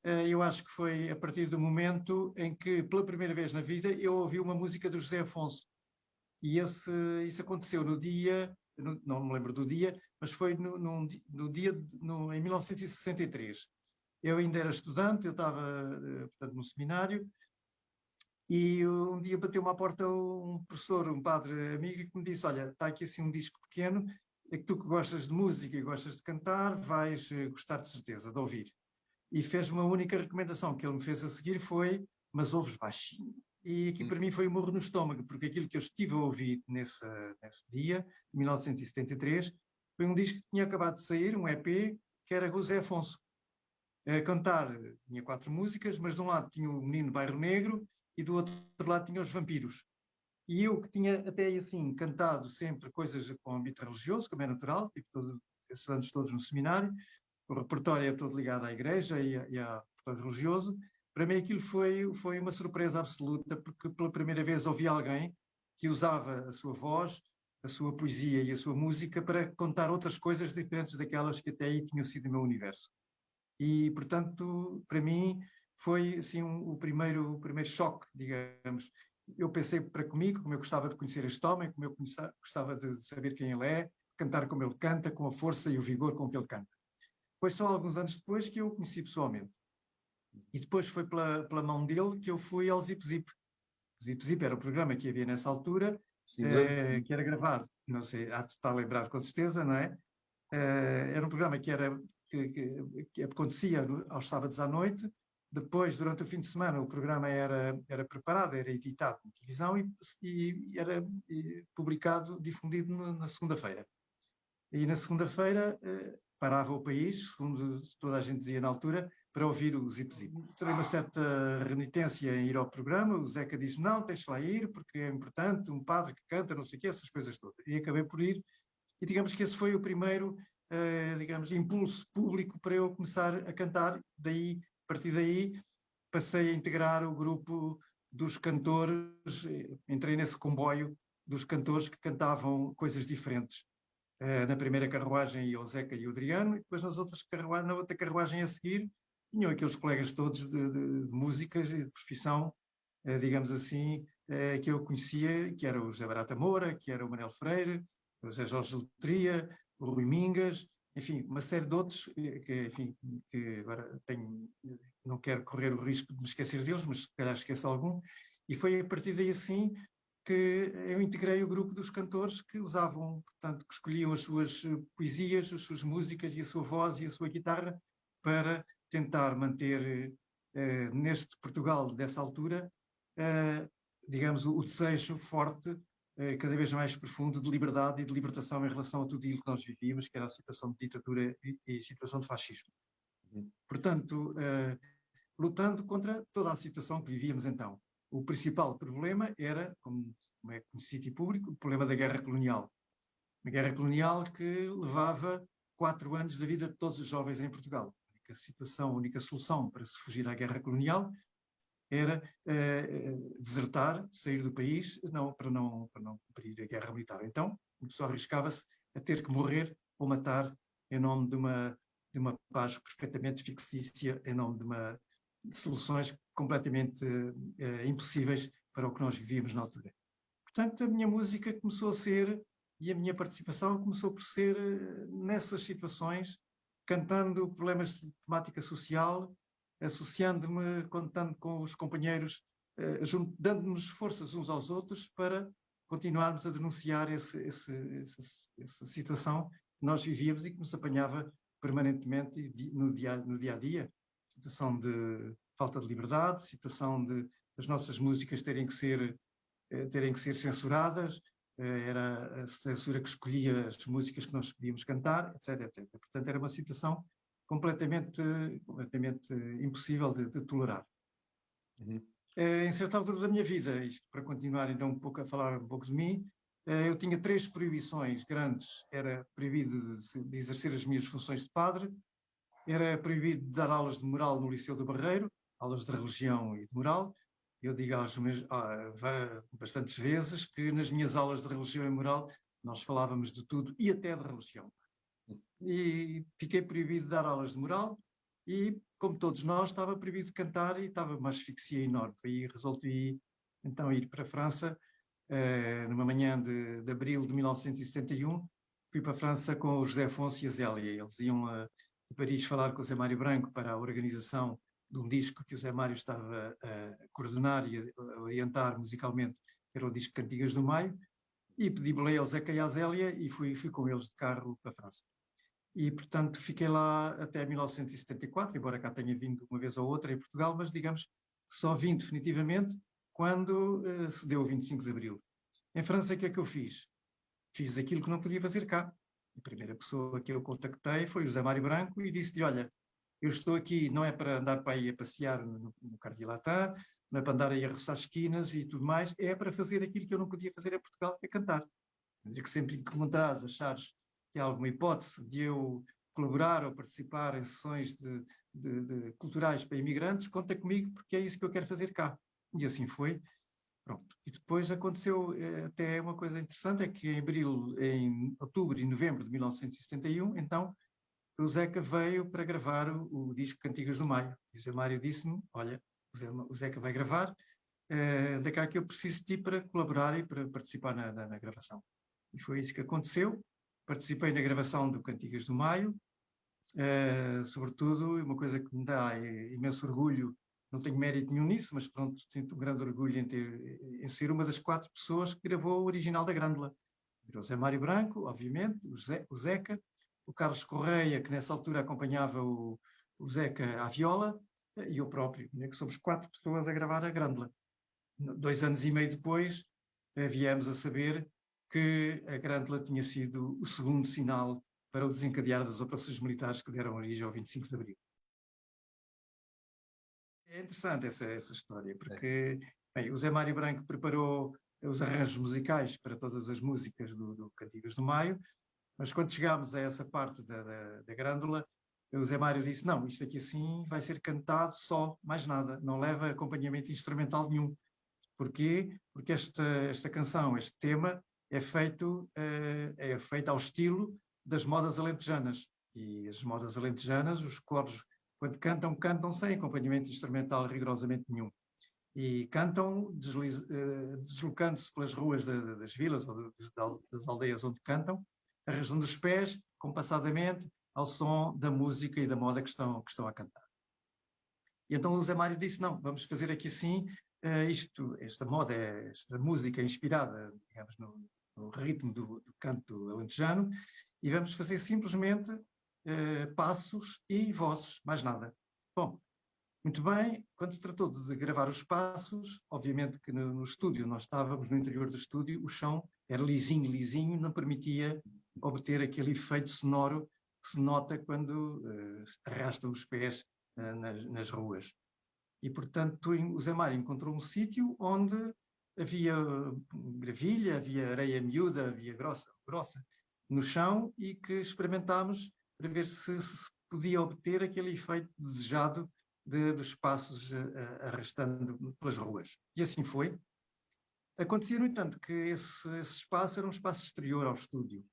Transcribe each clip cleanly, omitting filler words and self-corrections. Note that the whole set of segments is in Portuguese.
eu acho que foi a partir do momento em que, pela primeira vez na vida, eu ouvi uma música do José Afonso. E isso aconteceu no dia, não me lembro do dia, mas foi em 1963. Eu ainda era estudante, eu estava, portanto, no seminário, e um dia bateu-me à porta um professor, um padre amigo, que me disse: olha, está aqui assim um disco pequeno, é que tu que gostas de música e gostas de cantar, vais gostar de certeza de ouvir. E fez uma única recomendação que ele me fez a seguir foi: mas ouves baixinho. E aqui para mim foi um murro no estômago, porque aquilo que eu estive a ouvir nesse dia, 1973, foi um disco que tinha acabado de sair, um EP, que era José Afonso. A cantar, tinha 4 músicas, mas de um lado tinha o Menino Bairro Negro e do outro lado tinha os Vampiros. E eu que tinha até assim cantado sempre coisas com âmbito religioso, como é natural, tive esses anos todos no seminário, o repertório é todo ligado à igreja e ao repertório religioso. Para mim aquilo foi uma surpresa absoluta, porque pela primeira vez ouvi alguém que usava a sua voz, a sua poesia e a sua música para contar outras coisas diferentes daquelas que até aí tinham sido o meu universo. E, portanto, para mim foi assim o primeiro choque, digamos. Eu pensei para comigo, como eu gostava de conhecer este homem, como eu gostava de saber quem ele é, cantar como ele canta, com a força e o vigor com que ele canta. Foi só alguns anos depois que eu o conheci pessoalmente. E depois foi pela mão dele que eu fui ao Zip Zip. Zip Zip era o programa que havia nessa altura, Sim, que era gravado, não sei, há de estar lembrado com certeza, não é? Era um programa que acontecia aos sábados à noite. Depois, durante o fim de semana, o programa era preparado, era editado na televisão e era publicado, difundido na segunda-feira. E na segunda-feira parava o país, segundo toda a gente dizia na altura, para ouvir o Zip Zip. Terei uma certa renitência em ir ao programa, o Zeca disse: não, tens lá ir, porque é importante, um padre que canta, não sei o quê, essas coisas todas. E acabei por ir, e digamos que esse foi o primeiro, digamos, impulso público para eu começar a cantar. Daí, a partir daí, passei a integrar o grupo dos cantores, entrei nesse comboio dos cantores que cantavam coisas diferentes. Na primeira carruagem ia o Zeca e o Adriano, e depois na outra carruagem a seguir, tinham aqueles colegas todos de músicas e de profissão, digamos assim, que eu conhecia, que era o José Barata Moura, que era o Manel Freire, o José Jorge Letria, o Rui Mingas, enfim, uma série de outros, que agora não quero correr o risco de me esquecer deles, mas se calhar esqueço algum, e foi a partir daí assim que eu integrei o grupo dos cantores que usavam, portanto, que escolhiam as suas poesias, as suas músicas e a sua voz e a sua guitarra para tentar manter neste Portugal dessa altura, digamos, o desejo forte, cada vez mais profundo de liberdade e de libertação em relação a tudo aquilo que nós vivíamos, que era a situação de ditadura e situação de fascismo. Portanto, lutando contra toda a situação que vivíamos então. O principal problema era, como é conhecido e público, o problema da guerra colonial. Uma guerra colonial que levava 4 anos da vida de todos os jovens em Portugal. A única solução para se fugir à guerra colonial era desertar, sair do país, para não cumprir a guerra militar. Então, o pessoal arriscava-se a ter que morrer ou matar em nome de uma paz perfeitamente fictícia, em nome de soluções completamente impossíveis para o que nós vivíamos na altura. Portanto, a minha música começou a ser, e a minha participação começou por ser nessas situações, cantando problemas de temática social, associando-me, contando com os companheiros, dando-nos forças uns aos outros para continuarmos a denunciar essa situação que nós vivíamos e que nos apanhava permanentemente no dia a dia. Situação de falta de liberdade, situação de as nossas músicas terem que ser censuradas, era a censura que escolhia as músicas que nós podíamos cantar, etc, etc. Portanto, era uma situação completamente impossível de tolerar. Em certa altura da minha vida, isto para continuar então um pouco a falar um pouco de mim, eu tinha 3 proibições grandes. Era proibido de exercer as minhas funções de padre, era proibido de dar aulas de moral no Liceu do Barreiro, aulas de religião e de moral. Eu digo bastantes vezes que nas minhas aulas de religião e moral nós falávamos de tudo e até de religião. E fiquei proibido de dar aulas de moral, e, como todos nós, estava proibido de cantar e estava uma asfixia enorme. E resolvi então ir para a França, numa manhã de abril de 1971, fui para a França com o José Afonso e a Zélia. Eles iam a Paris falar com o Zé Mário Branco para a organização de um disco que o Zé Mário estava a coordenar e a orientar musicalmente, era o disco Cantigas do Maio, e pedi-me ao Zeca e à Zélia e fui com eles de carro para a França. E, portanto, fiquei lá até 1974, embora cá tenha vindo uma vez ou outra em Portugal, mas digamos que só vim definitivamente quando se deu o 25 de Abril. Em França, o que é que eu fiz? Fiz aquilo que não podia fazer cá. A primeira pessoa que eu contactei foi o José Mário Branco e disse-lhe, olha, eu estou aqui, não é para andar para aí a passear no Cardilatã, não é para andar aí a roçar esquinas e tudo mais, é para fazer aquilo que eu não podia fazer em Portugal, que é cantar. Que sempre que encontrares, achares que há alguma hipótese de eu colaborar ou participar em sessões de culturais para imigrantes, conta comigo, porque é isso que eu quero fazer cá. E assim foi. Pronto. E depois aconteceu até uma coisa interessante, é que em outubro e novembro de 1971, então, o Zeca veio para gravar o disco Cantigas do Maio. E o Zé Mário disse-me, olha, o Zeca vai gravar, da cá que eu preciso de ti para colaborar e para participar na gravação. E foi isso que aconteceu. Participei na gravação do Cantigas do Maio, sobretudo, uma coisa que me dá imenso orgulho, não tenho mérito nenhum nisso, mas pronto, sinto um grande orgulho em ser uma das 4 pessoas que gravou o original da Grândola. O Zé Mário Branco, obviamente, o Zeca, o Carlos Correia, que nessa altura acompanhava o Zeca à viola, e eu próprio, né, que somos 4 pessoas a gravar a Grândola. 2 anos e meio depois, viemos a saber que a Grândola tinha sido o segundo sinal para o desencadear das operações militares que deram origem ao 25 de Abril. É interessante essa história, porque bem, o Zé Mário Branco preparou os arranjos musicais para todas as músicas do Cantigas do Maio, mas quando chegámos a essa parte da Grândola, o Zé Mário disse, não, isto aqui assim vai ser cantado só, mais nada, não leva acompanhamento instrumental nenhum. Porquê? Porque esta canção, este tema, é feito ao estilo das modas alentejanas. E as modas alentejanas, os coros, quando cantam, cantam sem acompanhamento instrumental rigorosamente nenhum. E cantam deslocando-se pelas ruas das vilas ou das aldeias onde cantam, arrastando os pés, compassadamente, ao som da música e da moda que estão a cantar. E então o Zé Mário disse, não, vamos fazer aqui assim, esta moda, esta música inspirada, digamos, no ritmo do canto alentejano, e vamos fazer simplesmente passos e vozes, mais nada. Bom, muito bem, quando se tratou de gravar os passos, obviamente que no estúdio, nós estávamos no interior do estúdio, o chão era lisinho, não permitia obter aquele efeito sonoro que se nota quando arrastam os pés nas ruas. E, portanto, o Zé Mário encontrou um sítio onde havia gravilha, havia areia miúda, havia grossa no chão e que experimentámos para ver se podia obter aquele efeito desejado dos passos arrastando pelas ruas. E assim foi. Acontecia, no entanto, que esse espaço era um espaço exterior ao estúdio.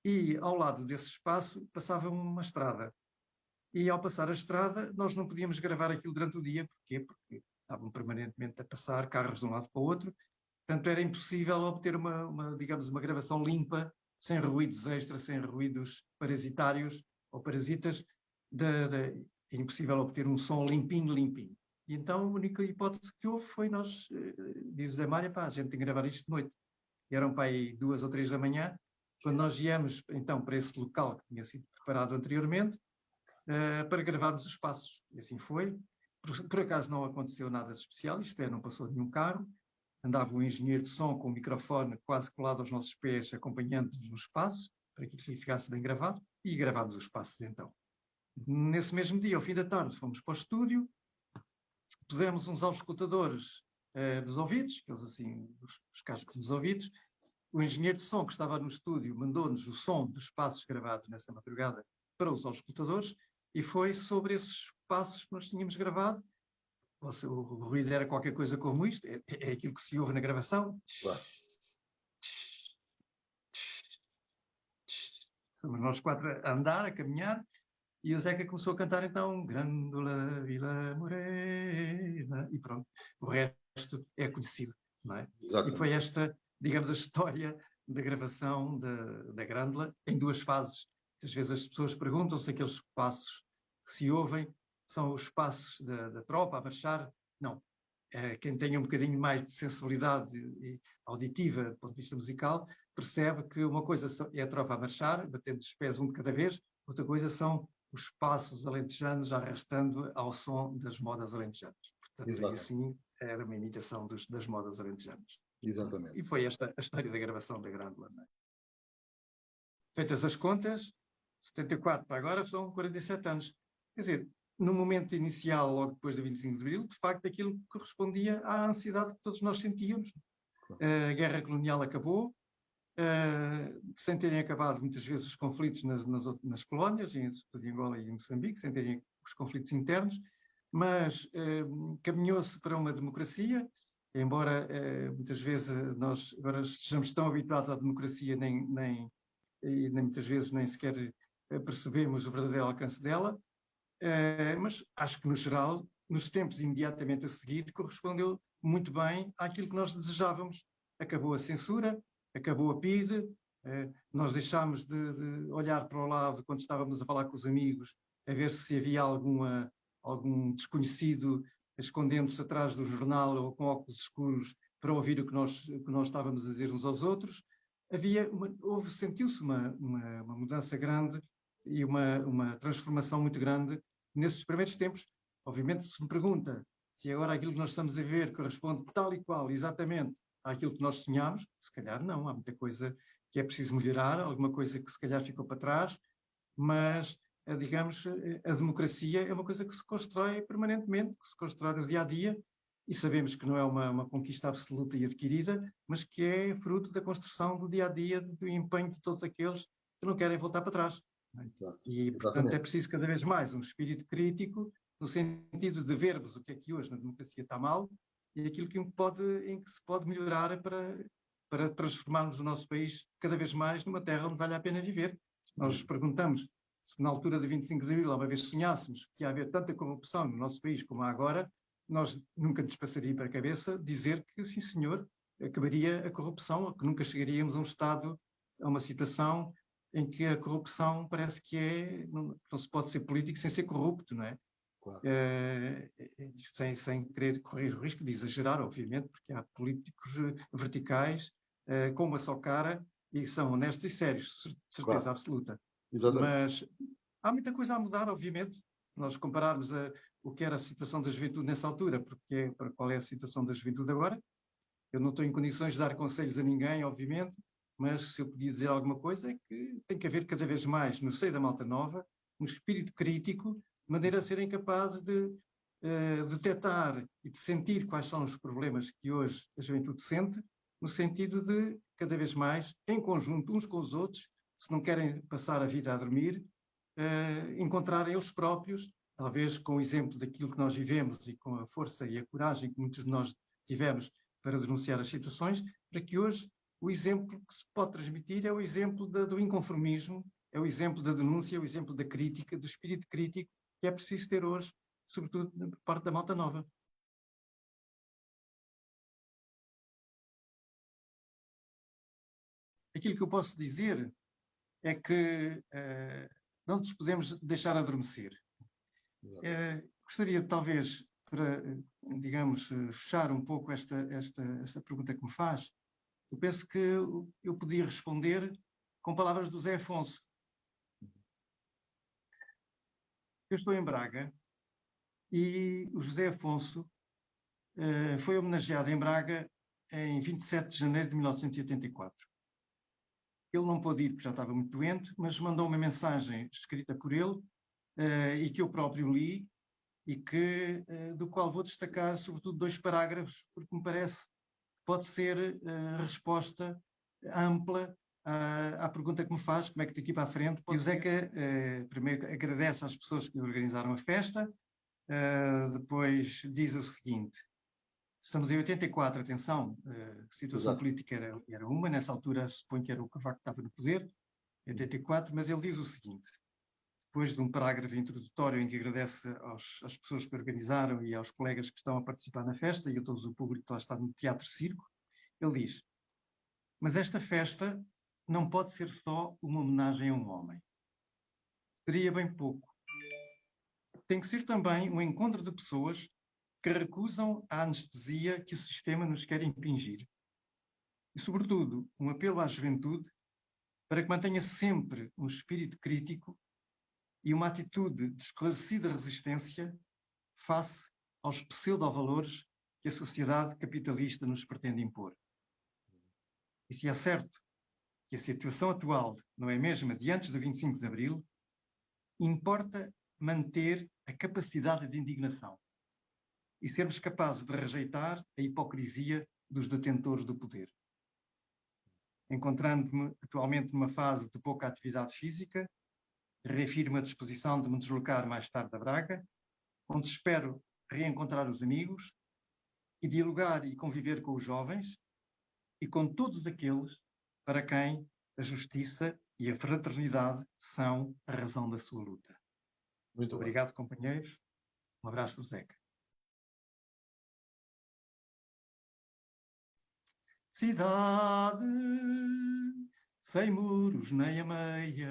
E ao lado desse espaço passava uma estrada. E ao passar a estrada, nós não podíamos gravar aquilo durante o dia. Porquê? Porque estavam permanentemente a passar carros de um lado para o outro. Portanto, era impossível obter digamos, uma gravação limpa, sem ruídos extras, sem ruídos parasitários ou parasitas. É impossível obter um som limpinho. E então, a única hipótese que houve foi nós, diz o Zé Mário, a gente tem que gravar isto de noite. E eram para aí 2 ou 3 da manhã, quando nós viemos, então, para esse local que tinha sido preparado anteriormente, para gravarmos os passos. E assim foi. Por acaso não aconteceu nada de especial, isto é, não passou nenhum carro. Andava o engenheiro de som com o microfone quase colado aos nossos pés, acompanhando-nos nos passos, para que aquilo ficasse bem gravado, e gravámos os passos então. Nesse mesmo dia, ao fim da tarde, fomos para o estúdio, pusemos uns auscultadores nos ouvidos, aqueles assim, os cascos dos ouvidos. O engenheiro de som que estava no estúdio mandou-nos o som dos passos gravados nessa madrugada para os auscultadores, e foi sobre esses passos que nós tínhamos gravado. O ruído era qualquer coisa como isto, é aquilo que se ouve na gravação. Claro. Somos nós 4 a andar, a caminhar, E o Zeca começou a cantar então Grândola Vila Morena, e pronto, o resto é conhecido, não é? E foi esta, digamos, a história da gravação da Grândola em duas fases. Às vezes as pessoas perguntam se aqueles passos que se ouvem são os passos da tropa a marchar. Não. Quem tenha um bocadinho mais de sensibilidade auditiva do ponto de vista musical percebe que uma coisa é a tropa a marchar, batendo os pés um de cada vez, outra coisa são os passos alentejanos arrastando ao som das modas alentejanas. Portanto, aí sim era uma imitação das modas alentejanas. Exatamente. E foi esta a história da gravação da Grândola. É? Feitas as contas, 74 para agora são 47 anos. Quer dizer, no momento inicial, logo depois do 25 de Abril, de facto aquilo correspondia à ansiedade que todos nós sentíamos. A guerra colonial acabou, sem terem acabado muitas vezes os conflitos nas colónias, em Angola e em Moçambique, sem terem os conflitos internos, mas caminhou-se para uma democracia, embora muitas vezes nós agora estejamos tão habituados à democracia, nem muitas vezes nem sequer percebemos o verdadeiro alcance dela, mas acho que no geral, nos tempos imediatamente a seguir, correspondeu muito bem àquilo que nós desejávamos. Acabou a censura, acabou a PIDE, nós deixámos de olhar para o lado quando estávamos a falar com os amigos, a ver se havia algum desconhecido escondendo-se atrás do jornal ou com óculos escuros para ouvir o que nós estávamos a dizer uns aos outros. Sentiu-se uma mudança grande e uma transformação muito grande nesses primeiros tempos. Obviamente, se me pergunta se agora aquilo que nós estamos a ver corresponde tal e qual exatamente àquilo que nós sonhámos, se calhar não, há muita coisa que é preciso melhorar, alguma coisa que se calhar ficou para trás, mas, digamos, a democracia é uma coisa que se constrói permanentemente, que se constrói no dia-a-dia, e sabemos que não é uma conquista absoluta e adquirida, mas que é fruto da construção do dia-a-dia, do empenho de todos aqueles que não querem voltar para trás. E, portanto, é preciso cada vez mais um espírito crítico, no sentido de vermos o que é que hoje na democracia está mal e aquilo em que se pode melhorar para transformarmos o nosso país cada vez mais numa terra onde vale a pena viver. Se nós perguntamos se na altura de 25 de Abril, uma vez sonhássemos que ia haver tanta corrupção no nosso país como há agora, nós nunca nos passaria para a cabeça dizer que, sim senhor, acabaria a corrupção, que nunca chegaríamos a um estado, a uma situação em que a corrupção parece que não se pode ser político sem ser corrupto, não é? Claro. Sem querer correr o risco de exagerar, obviamente, porque há políticos verticais com uma só cara e são honestos e sérios, certeza absoluta. Exatamente. Mas há muita coisa a mudar, obviamente, se nós compararmos o que era a situação da juventude nessa altura, para qual é a situação da juventude agora. Eu não estou em condições de dar conselhos a ninguém, obviamente, mas se eu podia dizer alguma coisa é que tem que haver cada vez mais, no seio da malta nova, um espírito crítico, de maneira a serem capazes de detectar e de sentir quais são os problemas que hoje a juventude sente, no sentido de, cada vez mais, em conjunto, uns com os outros, se não querem passar a vida a dormir, encontrarem eles próprios, talvez com o exemplo daquilo que nós vivemos e com a força e a coragem que muitos de nós tivemos para denunciar as situações, para que hoje o exemplo que se pode transmitir é o exemplo do inconformismo, é o exemplo da denúncia, é o exemplo da crítica, do espírito crítico que é preciso ter hoje, sobretudo por parte da malta nova. Aquilo que eu posso dizer é que não nos podemos deixar adormecer. Gostaria, talvez, para, digamos, fechar um pouco esta pergunta que me faz, eu penso que eu podia responder com palavras do Zé Afonso. Eu estou em Braga e o José Afonso foi homenageado em Braga em 27 de janeiro de 1984. Ele não pôde ir porque já estava muito doente, mas mandou uma mensagem escrita por ele e que eu próprio li e do qual vou destacar sobretudo 2 parágrafos, porque me parece que pode ser a resposta ampla à pergunta que me faz, como é que daqui para a frente. E o Zeca primeiro agradece às pessoas que organizaram a festa, depois diz o seguinte: estamos em 84, atenção, a situação política era uma, nessa altura suponho que era o Cavaco que estava no poder, em 84, mas ele diz o seguinte: depois de um parágrafo introdutório em que agradece às pessoas que organizaram e aos colegas que estão a participar na festa e a todo o público que lá está no Teatro Circo, ele diz: mas esta festa não pode ser só uma homenagem a um homem. Seria bem pouco. Tem que ser também um encontro de pessoas que recusam a anestesia que o sistema nos quer impingir. E, sobretudo, um apelo à juventude para que mantenha sempre um espírito crítico e uma atitude de esclarecida resistência face aos pseudo-valores que a sociedade capitalista nos pretende impor. E se é certo que a situação atual não é mesmo a de antes do 25 de Abril, importa manter a capacidade de indignação e sermos capazes de rejeitar a hipocrisia dos detentores do poder. Encontrando-me atualmente numa fase de pouca atividade física, reafirmo a disposição de me deslocar mais tarde a Braga, onde espero reencontrar os amigos e dialogar e conviver com os jovens e com todos aqueles para quem a justiça e a fraternidade são a razão da sua luta. Muito obrigado, companheiros. Um abraço do Zeca. Cidade sem muros nem ameias,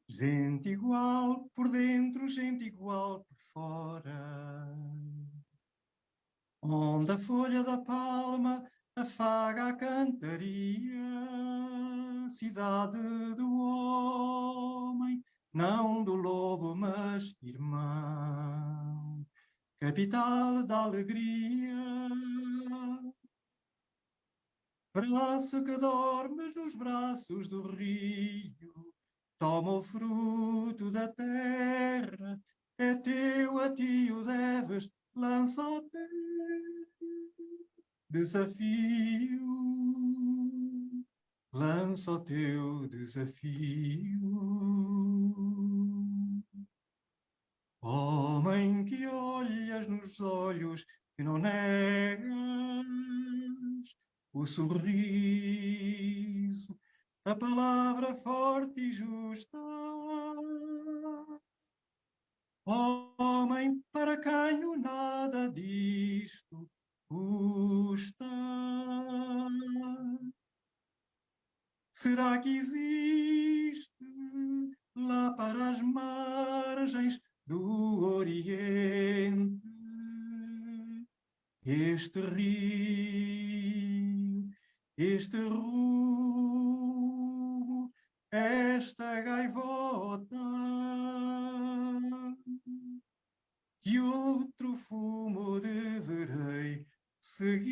gente igual por dentro, gente igual por fora, onde a folha da palma afaga a cantaria, cidade do homem, não do lobo, mas irmão, capital da alegria. Braço que dormes nos braços do rio, toma o fruto da terra, é teu, a ti o deves, lança o teu desafio, lança o teu desafio. Homem que olhas nos olhos que não negas o sorriso, a palavra forte e justa. Homem para quem o nada disto custa. Será que existe lá para as margens do Oriente este rio, este rumo, esta gaivota, que outro fumo deverei seguir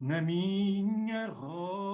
na minha roda?